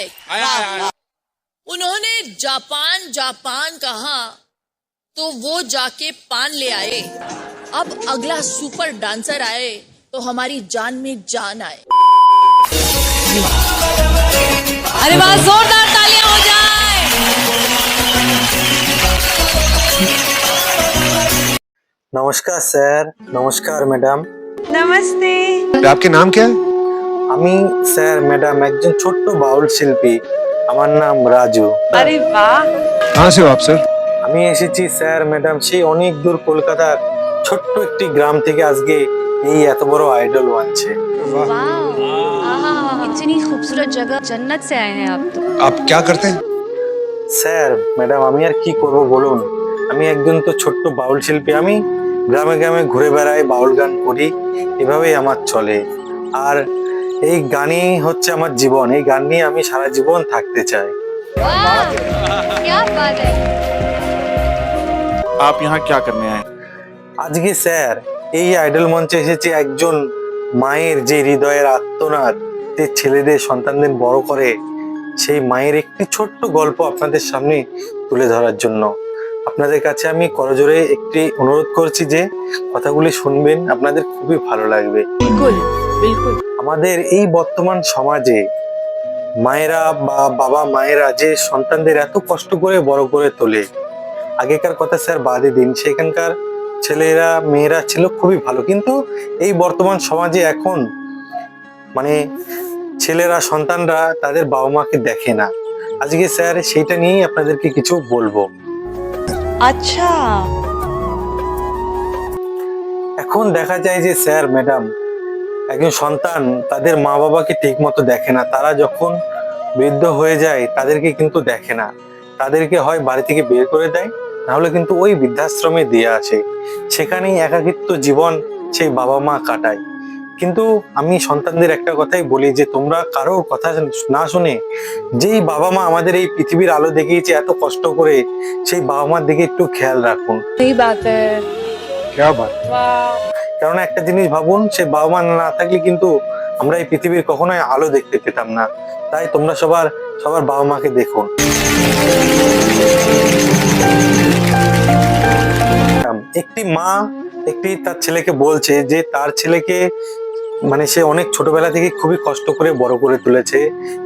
है। उन्होंने Japan Japan कहा तो वो जाके पान ले आए। अब अगला सुपर डांसर आए तो हमारी जान में जान आए। अरे वाह, जोरदार तालियां हो जाए। नमस्कार স্যার, নমস্কার ম্যাডাম। नमस्ते। आपके नाम क्या है? আমি স্যার ম্যাডাম একজন ছোট্ট বাউল শিল্পী। আমার নাম রাজু। अरे वाह। कहाँ से हो आप सर? আমি এসেছি স্যার ম্যাডাম সেই অনেক দূর কলকাতার ছোট্ট একটি গ্রাম থেকে আজকে এই এত বড় আইডল বানছে। इतनी खूबसूरत जगह, जन्नत से आए हैं आप तो। आप क्या करते हैं? স্যার ম্যাডাম আমি আর কি করব বলুন, আমি একজন তো ছোট্ট বাউল শিল্পী। আমি গ্রামে গ্রামে ঘুরে বেড়াই, বাউল গান করি, এভাবেই আমার চলে। আর এই গানই হচ্ছে আমার জীবন, এই গান নিয়ে আমি সারা জীবন থাকতে চাই। क्या बात है। आप यहाँ क्या करने आए? আজকে স্যার এই আইডল মঞ্চে এসেছে একজন মায়ের যে হৃদয়ের আর্তনাদ, যে ছেলেদের সন্তানদের বড় করে, সেই মায়ের একটি ছোট্ট গল্প আপনাদের সামনে তুলে ধরার জন্য। আপনাদের কাছে আমি করজোরে একটি অনুরোধ করছি যে কথাগুলি শুনবেন, আপনাদের খুবই ভালো লাগবে। बिल्कुल बिल्कुल। আমাদের এই বর্তমান সমাজে মায়েরা বা বাবা মায়েরা যে সন্তানদের এত কষ্ট করে বড় করে তোলে, আগেকার কথা স্যার বাদে দিন, সেখানকার ছেলেরা মেয়েরা ছিল খুবই ভালো, কিন্তু এই বর্তমান সমাজে এখন মানে ছেলেরা সন্তানরা তাদের বাবা মাকে দেখে না। আজকে স্যার সেইটা নিয়েই আপনাদেরকে কিছু বলবো। अच्छा। এখন দেখা যায় যে স্যার ম্যাডাম একজন সন্তান তাদের মা বাবাকে ঠিক মতো দেখে না। তারা যখন বৃদ্ধ হয়ে যায় তাদেরকে কিন্তু দেখে না, তাদেরকে হয় বাড়ি থেকে বের করে দেয়, নাহলে কিন্তু ওই বৃদ্ধাশ্রমে দিয়ে আসে। সেখানেই একাকিত্ব জীবন সেই বাবা মা কাটায়। কিন্তু আমি সন্তানদের একটা কথাই বলি যে তোমরা কারোর কথা না শুনে যেই বাবা মা আমাদের এই পৃথিবীর আলো দেখিয়েছে এত কষ্ট করে, সেই বাবা মার দিকে একটু খেয়াল রাখুন। सही बात है। क्या बात? वाह। কারণ একটা জিনিস ভাবুন, সে বাবা মা না থাকলে কিন্তু আমরা এই পৃথিবীর কখনোই আলো দেখতে পেতাম না। তাই তোমরা সবার বাবা মাকে দেখুন। একটি মা তার ছেলেকে বলছে যে তার ছেলেকে মানে সে অনেক ছোটবেলা থেকে খুবই কষ্ট করে বড় করে তুলেছে,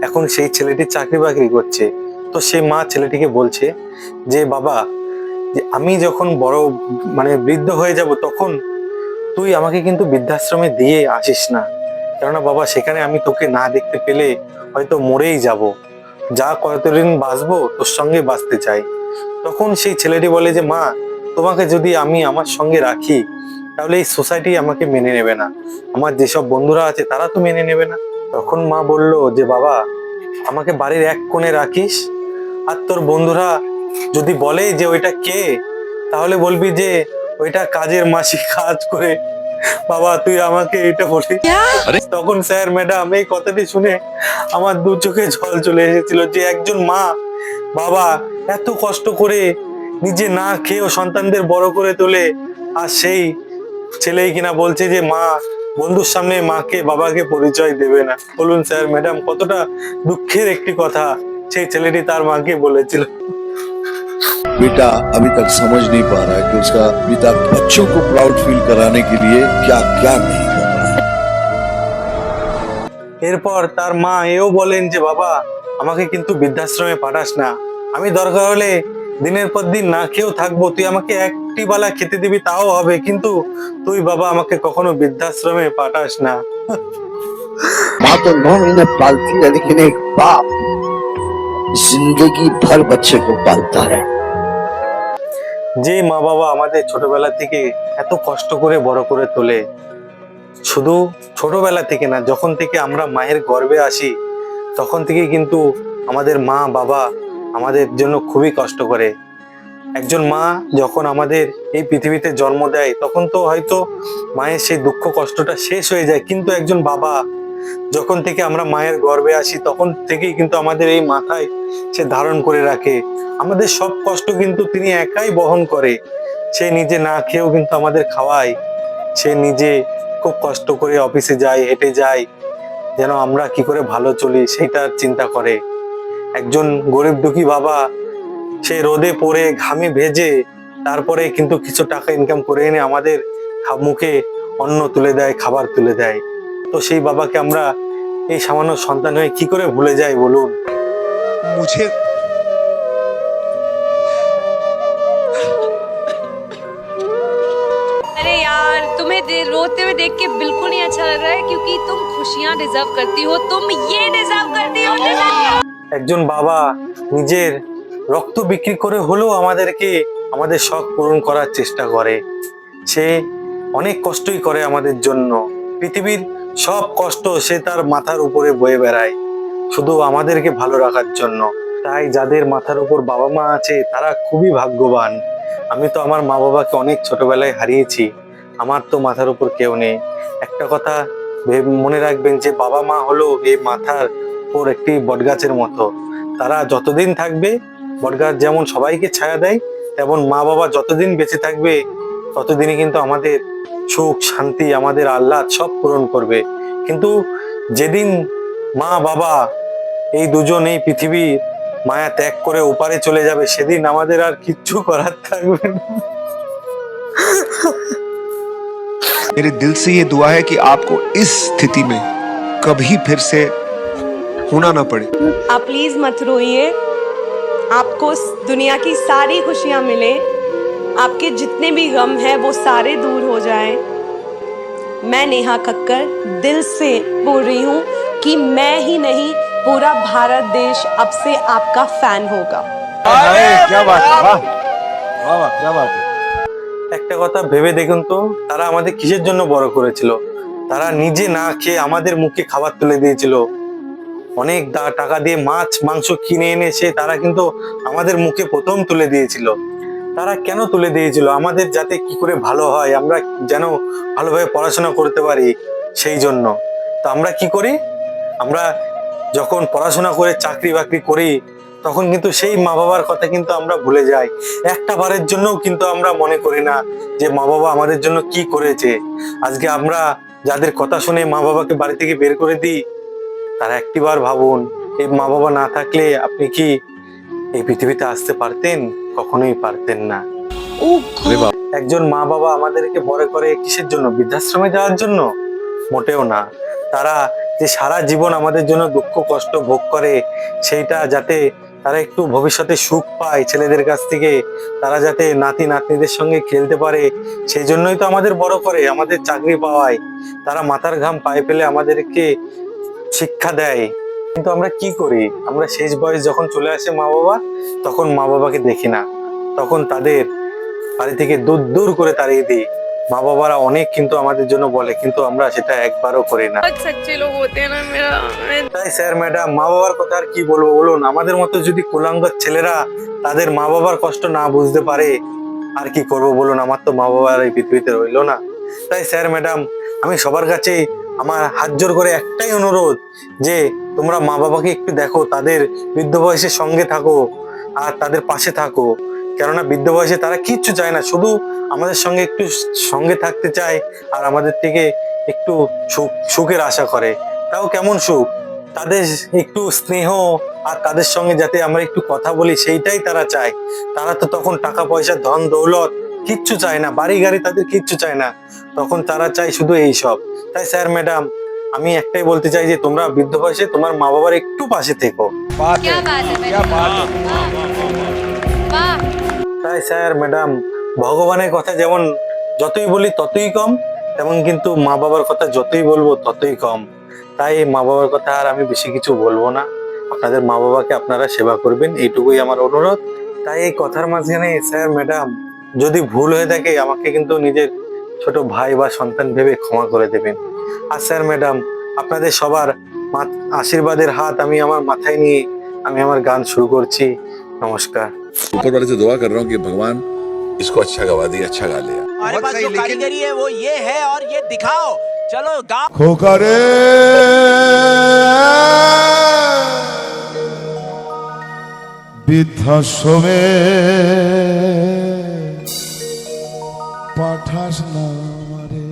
এখন সেই ছেলেটি চাকরি বাকরি করছে। তো সেই মা ছেলেটিকে বলছে যে বাবা, যে আমি যখন বড় মানে বৃদ্ধ হয়ে যাব তখন তুই আমাকে কিন্তু বৃদ্ধাশ্রমে দিয়ে আসিস না, কেননা বাবা সেখানে আমি তোকে না দেখতে পেলে হয়তো মরেই যাব, যা কতদিন বাঁচবো তোর সঙ্গে বাঁচতে চাই। তখন সেই ছেলেটি বলে যে মা, তোমাকে যদি আমি আমার সঙ্গে রাখি তাহলে এই সোসাইটি আমাকে মেনে নেবে না, আমার যেসব বন্ধুরা আছে তারা তো মেনে নেবে না। তখন মা বলল যে বাবা, আমাকে বাড়ির এক কোণে রাখিস, আর তোর বন্ধুরা যদি বলে যে ওইটা কে, তাহলে বলবি যে ওইটা কাজের মাসি কাজ করে। বাবা তুই আমাকে এটা বলি। তখন স্যার ম্যাডাম এই কথাটি শুনে আমার দু চোখে জল চলে এসেছিল যে একজন মা বাবা এত কষ্ট করে নিজে না খেয়েও সন্তানদের বড় করে তোলে, আর সেই ছেলেই কিনা বলছে যে মা বন্ধুর সামনে মাকে বাবাকে পরিচয় দেবে না। বলুন স্যার ম্যাডাম কতটা দুঃখের একটি কথা সেই ছেলেটি তার মাকে বলেছিল। बेटा अभी तक समझ नहीं पा रहा है कि उसका पिता बच्चों को प्राउड फील कराने के लिए क्या क्या नहीं कर रहा है। এরপর তার মা এও বলেন যে বাবা, আমাকে কিন্তু বৃদ্ধাশ্রমে পাঠাস না, আমি দরকার হলে দিনের পর দিন না খেয়েও থাকবো, তুই আমাকে একটি বেলা খেতে দিবি তাও হবে, কিন্তু তুই বাবা আমাকে কখনো বৃদ্ধাশ্রমে পাঠাস না। माँ तो 9 महीने पालती है, लेकिन एक बाप जिंदगी भर बच्चे को पालता है। যে মা বাবা আমাদের ছোটবেলা থেকে এত কষ্ট করে বড় করে তোলে, শুধু ছোটবেলা থেকে না, যখন থেকে আমরা মায়ের গর্ভে আসি তখন থেকে কিন্তু আমাদের মা বাবা আমাদের জন্য খুবই কষ্ট করে। একজন মা যখন আমাদের এই পৃথিবীতে জন্ম দেয় তখন তো হয়তো মায়ের সেই দুঃখ কষ্টটা শেষ হয়ে যায়, কিন্তু একজন বাবা যখন থেকে আমরা মায়ের গর্ভে আসি তখন থেকেই কিন্তু আমাদের এই মাথায় সে ধারণ করে রাখে, আমাদের সব কষ্ট কিন্তু তিনি একাই বহন করে। সে নিজে না খেয়েও কিন্তু আমাদের খাওয়ায়, সে নিজে খুব কষ্ট করে অফিসে যায়, হেঁটে যায়, যেন আমরা কি করে ভালো চলি সেটার চিন্তা করে। একজন গরিব দুঃখী বাবা সে রোদে পড়ে ঘামে ভেজে তারপরে কিন্তু কিছু টাকা ইনকাম করে এনে আমাদের মুখে অন্ন তুলে দেয়, খাবার তুলে দেয়। তো সেই বাবাকে আমরা এই সামান্য সন্তান হয়ে কি করে ভুলে যাই বলুন? मुझे अरे यार, तुम्हें रोते हुए देख के बिल्कुल नहीं अच्छा लग रहा है, क्योंकि तुम खुशियां डिजर्व करती हो, तुम ये डिजर्व करती हो। একজন বাবা নিজের রক্ত বিক্রি করে হলেও আমাদেরকে আমাদের শখ পূরণ করার চেষ্টা করে। সে অনেক কষ্টই করে আমাদের জন্য। পৃথিবীর সব কষ্ট সে তার মাথার উপরে বয়ে বেড়ায় শুধু আমাদেরকে ভালো রাখার জন্য। তাই যাদের মাথার উপর বাবা মা আছে তারা খুবই ভাগ্যবান। আমি তো আমার মা বাবাকে অনেক ছোটবেলায় হারিয়েছি, আমার তো মাথার উপর কেউ নেই। একটা কথা মনে রাখবেন যে বাবা মা হলো এই মাথার উপর একটি বটগাছের মতো। তারা যতদিন থাকবে, বটগাছ যেমন সবাইকে ছায়া দেয়, তেমন মা বাবা যতদিন বেঁচে থাকবে ততদিনই কিন্তু আমাদের সুখ শান্তি, আমাদের আহ্লাদ সব পূরণ করবে। কিন্তু যেদিন মা বাবা এই দুজন এই পৃথিবীর মায়া ত্যাগ করে ওপারে চলে যাবে, সেদিন আমাদের আর কিচ্ছু করার থাকবে না। मेरे दिल से ये दुआ है कि आपको इस स्थिति में कभी फिर से होना ना पड़े। आप प्लीज मत रोइए, आपको दुनिया की सारी खुशियां मिले, आपके जितने भी गम हैं वो सारे दूर हो जाएं। मैं नेहा कक्कर दिल से बोल रही हूँ कि मैं ही नहीं, पूरा भारत देश अब से आपका फैन होगा। क्या बात है, वाह वाह वाह, क्या बात है। একটা কথা ভেবে দেখুন তো, তারা আমাদের কিসের জন্য বড় করেছিল? তারা নিজে না খেয়ে আমাদের মুখে খাবার তুলে দিয়েছিল। অনেক টাকা দিয়ে মাছ মাংস কিনে এনে তারা কিন্তু আমাদের মুখে প্রথম তুলে দিয়েছিল। তারা কেন তুলে দিয়েছিল? আমাদের যাতে কি করে ভালো হয়, আমরা যেন ভালোভাবে পড়াশোনা করতে পারি, সেই জন্য। তো আমরা কি করি? আমরা যখন পড়াশোনা করে চাকরি বাকরি করি তখন কিন্তু সেই মা বাবার কথা কিন্তু আমরা ভুলে যাই। একটা বারের জন্যও কিন্তু আমরা মনে করি না যে মা বাবা আমাদের জন্য কি করেছে। আজকে আমরা যাদের কথা শুনে মা বাবাকে বাড়ি থেকে বের করে দিই, তারা একটিবার ভাবুন, এই মা বাবা না থাকলে আপনি কি এই পৃথিবীতে আসতে পারতেন? কখনোই পারতেন না। একজন মা বাবা আমাদেরকে বড় করে কিসের জন্য? বৃদ্ধাশ্রমে যাওয়ার জন্য? মোটেও না। তারা যে সারা জীবন আমাদের জন্য দুঃখ কষ্ট ভোগ করে, সেইটা যাতে তারা একটু ভবিষ্যতে সুখ পায় ছেলেদের কাছ থেকে, তারা যাতে নাতি নাতনিদের সঙ্গে খেলতে পারে, সেই জন্যই তো আমাদের বড় করে, আমাদের চাকরি পাওয়ায়। তারা মাথার ঘাম পায়ে ফেলে আমাদেরকে শিক্ষা দেয়। কিন্তু আমরা কি করি? আমরা শেষ বয়স যখন চলে আসে মা বাবা, তখন মা বাবাকে দেখি না, তখন তাদের বাড়ি থেকে দূর দূর করে তাড়িয়ে দিই। মা বাবারা অনেক কিন্তু আমাদের জন্য বলে, কিন্তু আমরা সেটা একবারও করি না। सच्चे लोग होते हैं ना मेरा। তাই স্যার ম্যাডাম, মা বাবার কথা আর কি বলবো বলুন? আমাদের মতো যদি কুলাঙ্গার ছেলেরা তাদের মা বাবার কষ্ট না বুঝতে পারে, আর কি করবো বলুন? আমার তো মা বাবার এই পৃথিবীতে রইলো না। তাই স্যার ম্যাডাম, আমি সবার কাছে আমার হাত জোর করে একটাই অনুরোধ, যে তোমরা মা বাবাকে একটু দেখো, তাদের বৃদ্ধ বয়সের সঙ্গে থাকো আর তাদের পাশে থাকো। কেননা বৃদ্ধ বয়সে তারা কিচ্ছু চায় না, শুধু আমাদের সঙ্গে একটু সঙ্গে থাকতে চায় আর আমাদের থেকে একটু সুখের আশা করে। তাও কেমন সুখ? তাদের একটু স্নেহ আর তাদের সঙ্গে যাতে আমরা একটু কথা বলি, সেইটাই তারা চায়। তারা তো তখন টাকা পয়সা ধন দৌলত কিচ্ছু চায় না, বাড়ি গাড়ি তাদের কিচ্ছু চায় না, তখন তারা চায় শুধু এই সব। তাই স্যার ম্যাডাম, আমি একটাই বলতে চাই যে তোমরা বৃদ্ধ বয়সে তোমার মা বাবার একটু পাশে থেকো। क्या बात है क्या बात है। वाह তাই স্যার ম্যাডাম, ভগবানের কথা যেমন যতই বলি ততই কম, তেমন কিন্তু মা বাবার কথা যতই বলবো ততই কম। তাই মা বাবার কথা আর আমি বেশি কিছু বলবো না। আপনাদের মা বাবাকে আপনারা সেবা করবেন, এইটুকুই আমার অনুরোধ। তাই এই কথার মাঝখানে স্যার ম্যাডাম, যদি ভুল হয়ে থাকে আমাকে কিন্তু নিজের ছোট ভাই বা সন্তান ভেবে ক্ষমা করে দেবেন। আর স্যার ম্যাডাম, আপনাদের সবার আশীর্বাদের হাত আমি আমার মাথায় নিয়ে আমি আমার গান শুরু করছি। নমস্কার। ऊपर वाले से दुआ कर रहा हूँ कि भगवान इसको अच्छा गवा दिया, अच्छा गा लिया। हमारे बहुत पास सही, जो लेकिन- कारीगरी है वो ये है और ये दिखाओ। चलो गाओ। खोकारे বৃদ্ধাশ্রমে পাঠাস না আমারে।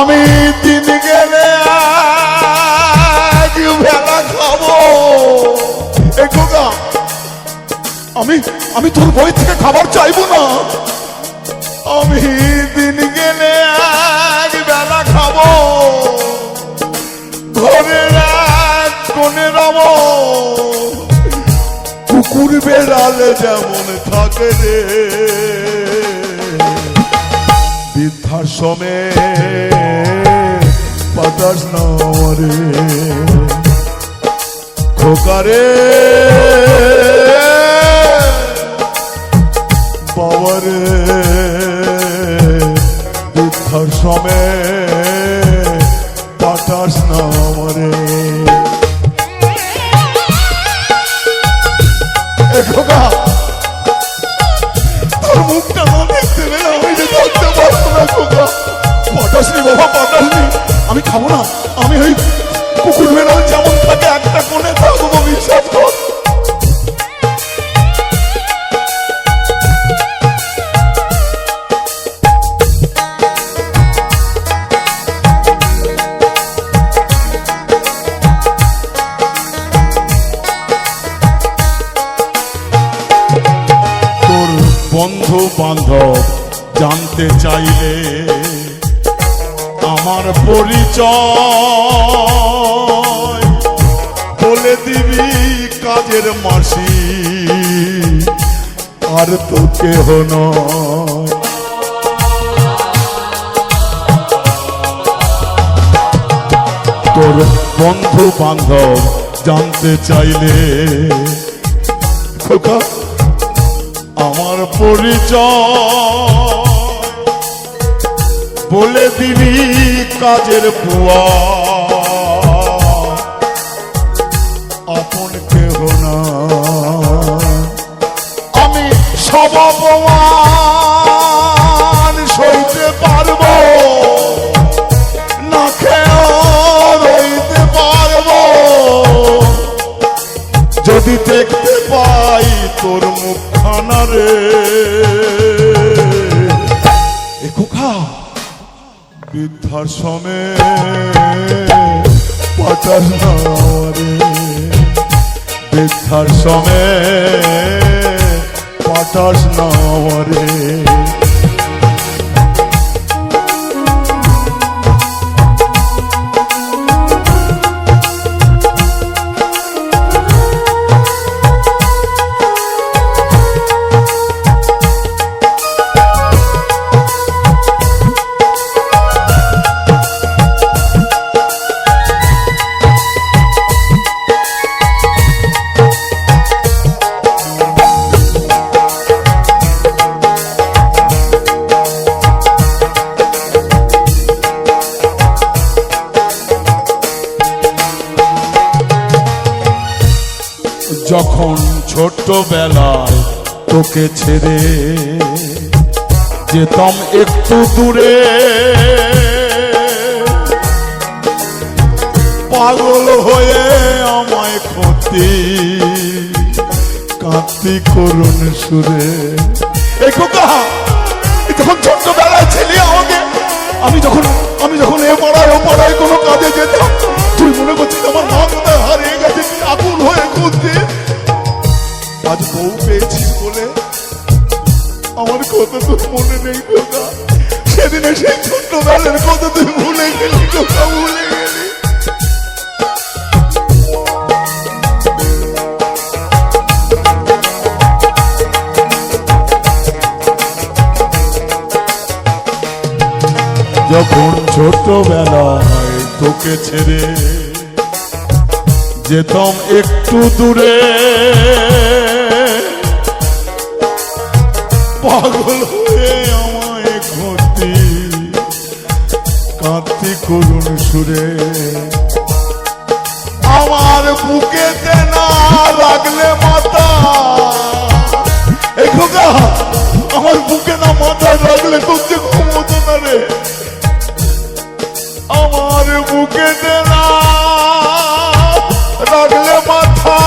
আমি দিন গেলে আজ ভেলা খাবো। এ খোকা, আমি আমি তোর বই থেকে খাবার চাইবো না। আমি দিন গেলে আজ বেলা খাবো, ঘরে রাত কোনে রব, কুকুর বেড়ালে যেমন থাকে রে বৃদ্ধাশ্রমে পাতাস না রে খোকারে বাবারে বৃদ্ধাশ্রমে পাতাস না রে। খোকা, তোর মুখটা না দেখতে পেলে আমি যে থাকতে পারবো না। খোকা পাঠাসনি বাবা, পাঠাসনি। আমি খাবো না। আমি ওই কুকুর বেড়াল যেমন থাকে একটা কোণে থাকবো, বিশ্বাস কর। বন্ধু বান্ধব জানতে চাইলে আমার পরিচয় বলে দিবি কাজের মাসি, আর তো কেহ নয়। তোর বন্ধু বান্ধব জানতে চাইলে খোকা আমার পরিচয় বলে দিবি কাজের বুয়া, আপন কেহ না। আমি সব অপমান সইতে পারবো, না খেয়ে রইতে পারবো, যদি দেখতে পাই তোর মুখখানা রে। এ খোকা, বৃদ্ধাশ্রমে পাঠাস না রে, বৃদ্ধাশ্রমে পাঠাস না রে। যখন ছোট্টবেলায় তোকে ছেড়ে যেতাম একটু দূরে, পাগল হয়ে আমায় ক্ষতি কাঁদতি করুণ সুরে। এই খোকা, যখন ছোট্টবেলায় ছিলি আমাকে, আমি যখন এ পাড়ায় ও পাড়ায় কোনো কাজে যেতাম, তুই মনে করছিস আমার মা কোথায় হারিয়ে গেছে, আকুল হয়ে খুঁজতে। আজ বউ পেয়েছিস বলে আমার কথা তোর মনে নেই খোকা। সেদিনে সেই ছোট্টবেলার কথা তুই ভুলে গেলি খোকা, ভুলে গেলি। যখন ছোটবেলায় তোকে ছেড়ে যেতাম একটু দূরে, পাগল হয়ে আমায় ক্ষতি কাঁদতি করুণ সুরে। আমার বুকেতে না লাগলে মাথা, এই খোকা, আমার বুকে না মাথা লাগলে তোর যে ঘুম হতো না রে। আমার বুকেতে না লাগলে মাথা,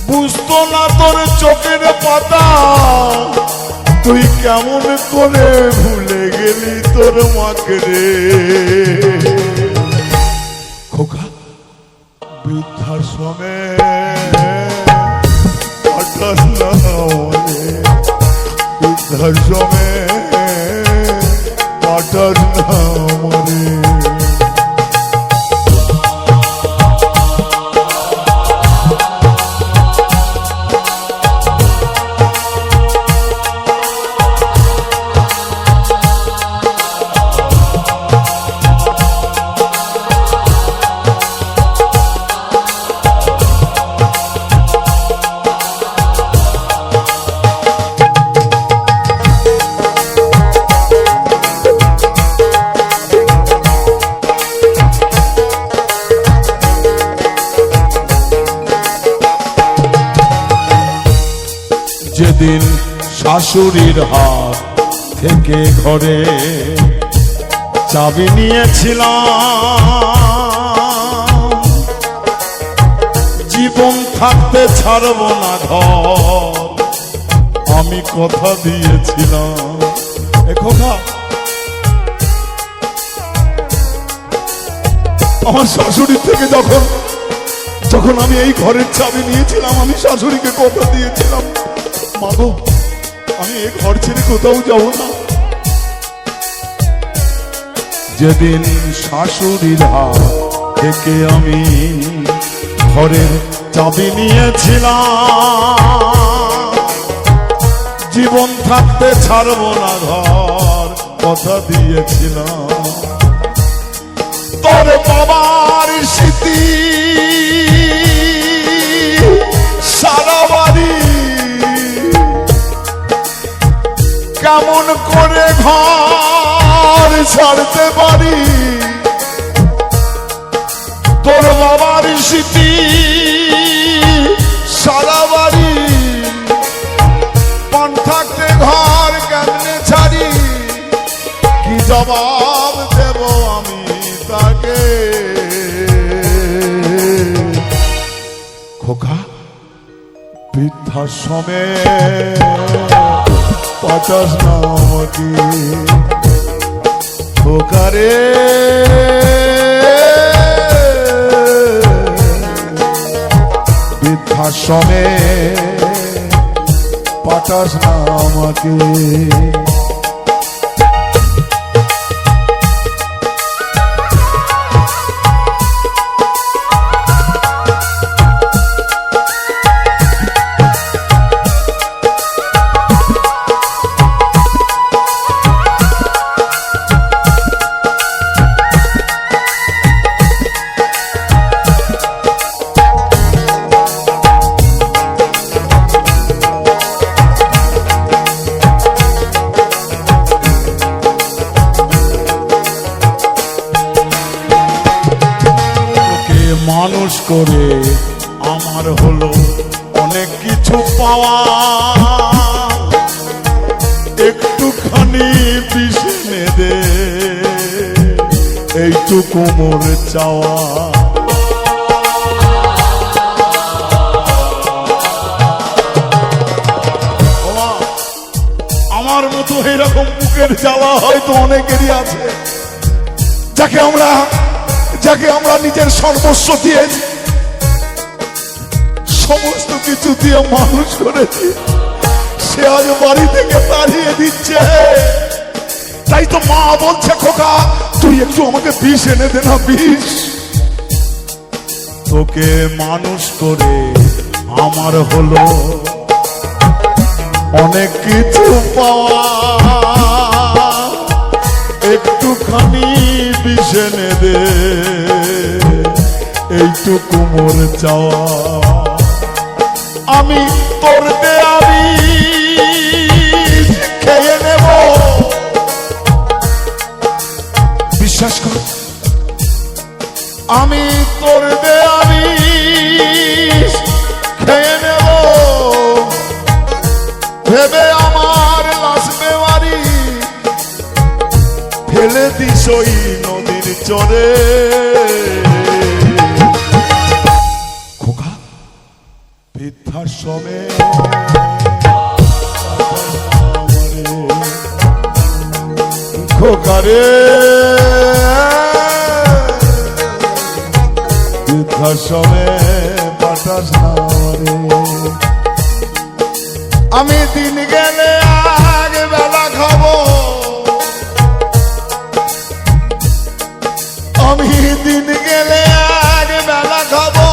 বুঝতো না তোর চোখের পাতা, তুই কেমন করে ভুলে গেলি তোর মাকে রে খোকা বৃদ্ধাশ্রমে পাঠাস না আমারে, বৃদ্ধাশ্রমে পাঠাস না আমারে। যেদিন শাশুড়ির হাত থেকে ঘরে চাবি নিয়েছিলাম, জীবন থাকতে ছাড়ব না ঘর আমি কথা দিয়েছিলাম। খোকা আমার শাশুড়ির থেকে যখন আমি এই ঘরের চাবি নিয়েছিলাম, আমি শাশুড়িকে কথা দিয়েছিলাম, মাগো আমি এই ঘর ছেড়ে কোথাও যাব না। যেদিন শাশুড়ির হাত থেকে আমি ঘরের চাবি নিয়েছিলাম, জীবন থাকতে ছাড়ব না ঘর কথা দিয়েছিলাম। তোর বাবার স্মৃতি সারা বাড়ি, কেমন করে ঘর ছাড়তে পারি। তোর বাবার স্মৃতি সারা বাড়ি, পান থাকতে ঘর কেমনে ছাড়ি, কি জবাব দেব আমি তাকে। খোকা বৃদ্ধাশ্রমে পাঠাস না আমাকে খোকারে, বৃদ্ধাশ্রমে পাঠাস না আমাকে। মানুষ করে আমার হলো অনেক কিছু পাওয়া, একটুখানি পিছনে দে এইটুকু মোর চাওয়া। আমার মতো এরকম বুকের জ্বালা হয়তো অনেকেরই আছে, যাকে আমরা নিজের সর্বস্ব দিয়েছি, সমস্ত কিছু দিয়ে মানুষ করেছি, সে আজ বাড়ি থেকে তাড়িয়ে দিচ্ছে। তাই তো মা বলছে খোকা তুই একটু আমাকে বিষ এনে দে না, বিষ। তোকে মানুষ করে আমার হলো অনেক কিছু পাওয়া, একটুখানি বিষ এনে দে এইটুকু মোর চাওয়া। আমি তোর দেয়া বিষ খেয়ে নেব, বিশ্বাস কর আমি তোর দেয়া বিষ খেয়ে নেব, ভেবে আমার লাশ বেমারি ফেলে দিস ওই নদীর চরে। খোকা বৃদ্ধাশ্রমে রে বৃদ্ধাশ্রমে পাঠাস না রে। আমি দিন গেলে আগে বেলা খাবো, আমি দিন গেলে আগে বেলা খাবো,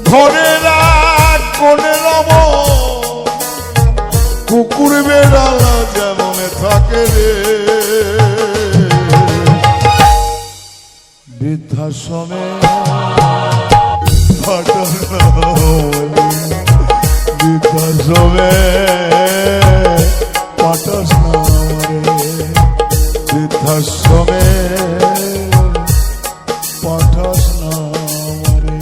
ঘরে রাত কোনে রব, কুকুর বেড়ালা যেমন থাকে রে। বৃদ্ধাশ্রমে পাঠাস না রে, বৃদ্ধাশ্রমে পাঠাস না রে, বৃদ্ধাশ্রমে পাঠাস না রে।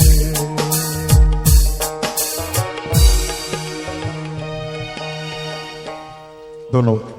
ধন্যবাদ।